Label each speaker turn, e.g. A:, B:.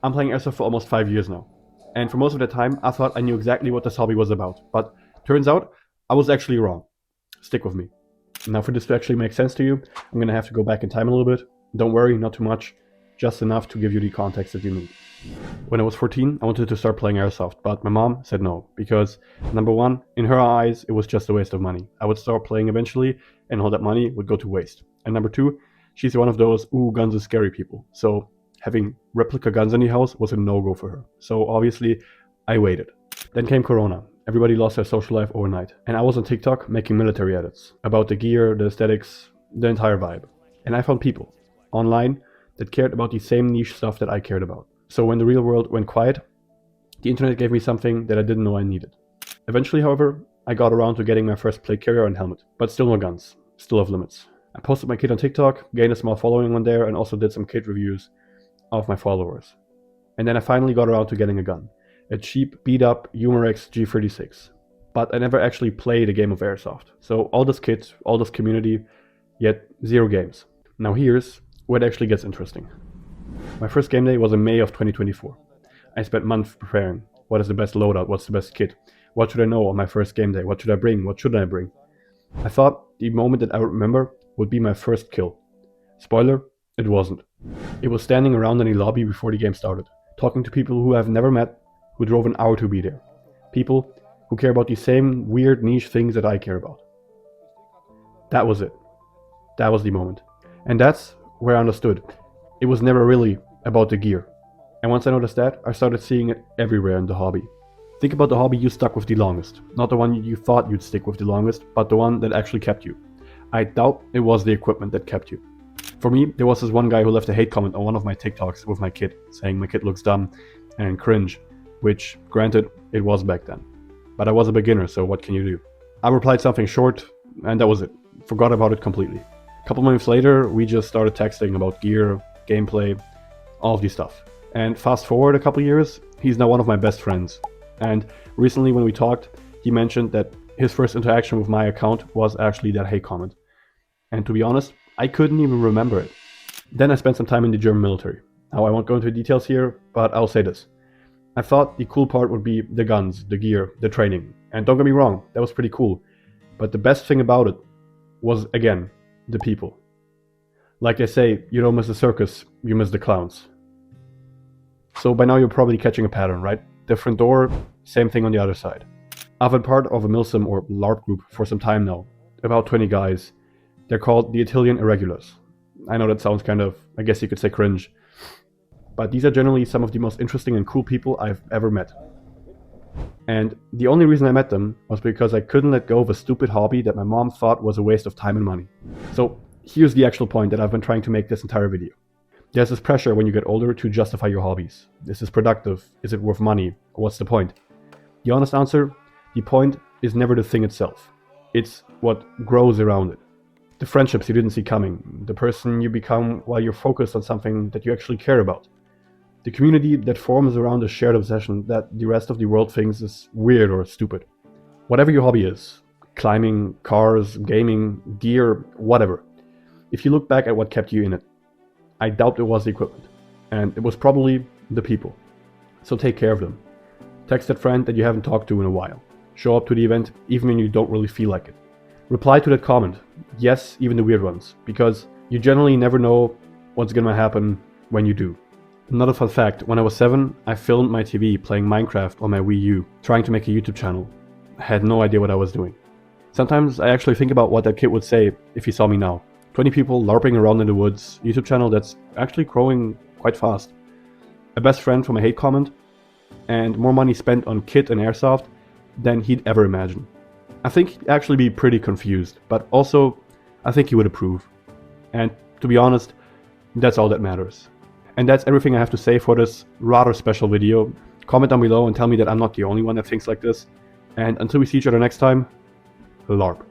A: I'm playing Airsoft for almost 5 years now. And for most of that time, I thought I knew exactly what this hobby was about. But turns out, I was actually wrong. Stick with me. Now for this to actually make sense to you, I'm gonna have to go back in time a little bit. Don't worry, not too much. Just enough to give you the context that you need. When I was 14, I wanted to start playing Airsoft, but my mom said no. Because, number one, in her eyes, it was just a waste of money. I would start playing eventually, and all that money would go to waste. And number two, she's one of those, ooh, guns are scary people. So having replica guns in the house was a no-go for her. So obviously, I waited. Then came Corona. Everybody lost their social life overnight. And I was on TikTok making military edits about the gear, the aesthetics, the entire vibe. And I found people online that cared about the same niche stuff that I cared about. So when the real world went quiet, the internet gave me something that I didn't know I needed. Eventually, however, I got around to getting my first plate carrier and helmet, but still no guns, still off limits. I posted my kit on TikTok, gained a small following on there, and also did some kit reviews of my followers. And then I finally got around to getting a gun, a cheap, beat-up Humorex G36. But I never actually played a game of Airsoft. So all this kit, all this community, yet zero games. Now here's where it actually gets interesting. My first game day was in May of 2024. I spent months preparing. What is the best loadout? What's the best kit? What should I know on my first game day? What should I bring? What shouldn't I bring? I thought the moment that I would remember would be my first kill. Spoiler, it wasn't. It was standing around in the lobby before the game started, talking to people who I've never met, who drove an hour to be there. People who care about the same weird niche things that I care about. That was it. That was the moment. And that's where I understood. It was never really about the gear. And once I noticed that, I started seeing it everywhere in the hobby. Think about the hobby you stuck with the longest. Not the one you thought you'd stick with the longest, but the one that actually kept you. I doubt it was the equipment that kept you. For me, there was this one guy who left a hate comment on one of my TikToks with my kit, saying my kit looks dumb and cringe, which, granted, it was back then. But I was a beginner, so what can you do? I replied something short, and that was it. Forgot about it completely. A couple months later, we just started texting about gear, gameplay, all of these stuff. And fast forward a couple years, he's now one of my best friends. And recently when we talked, he mentioned that his first interaction with my account was actually that hate comment. And to be honest, I couldn't even remember it. Then I spent some time in the German military. Now I won't go into details here, but I'll say this. I thought the cool part would be the guns, the gear, the training. And don't get me wrong, that was pretty cool. But the best thing about it was, again, the people. Like they say, you don't miss the circus, you miss the clowns. So by now you're probably catching a pattern, right? Different door, same thing on the other side. I've been part of a MILSIM or LARP group for some time now. About 20 guys. They're called the Italian Irregulars. I know that sounds kind of, I guess you could say, cringe. But these are generally some of the most interesting and cool people I've ever met. And the only reason I met them was because I couldn't let go of a stupid hobby that my mom thought was a waste of time and money. So here's the actual point that I've been trying to make this entire video. There's this pressure when you get older to justify your hobbies. Is this productive? Is it worth money? What's the point? The honest answer, the point is never the thing itself. It's what grows around it. The friendships you didn't see coming. The person you become while you're focused on something that you actually care about. The community that forms around a shared obsession that the rest of the world thinks is weird or stupid. Whatever your hobby is, climbing, cars, gaming, gear, whatever. If you look back at what kept you in it, I doubt it was the equipment. And it was probably the people. So take care of them. Text that friend that you haven't talked to in a while. Show up to the event even when you don't really feel like it. Reply to that comment. Yes, even the weird ones. Because you generally never know what's gonna happen when you do. Another fun fact, when I was 7, I filmed my TV playing Minecraft on my Wii U, trying to make a YouTube channel. I had no idea what I was doing. Sometimes I actually think about what that kid would say if he saw me now. 20 people LARPing around in the woods, YouTube channel that's actually growing quite fast. A best friend from a hate comment, and more money spent on kit and Airsoft than he'd ever imagine. I think he'd actually be pretty confused, but also I think he would approve. And to be honest, that's all that matters. And that's everything I have to say for this rather special video. Comment down below and tell me that I'm not the only one that thinks like this. And until we see each other next time, LARP.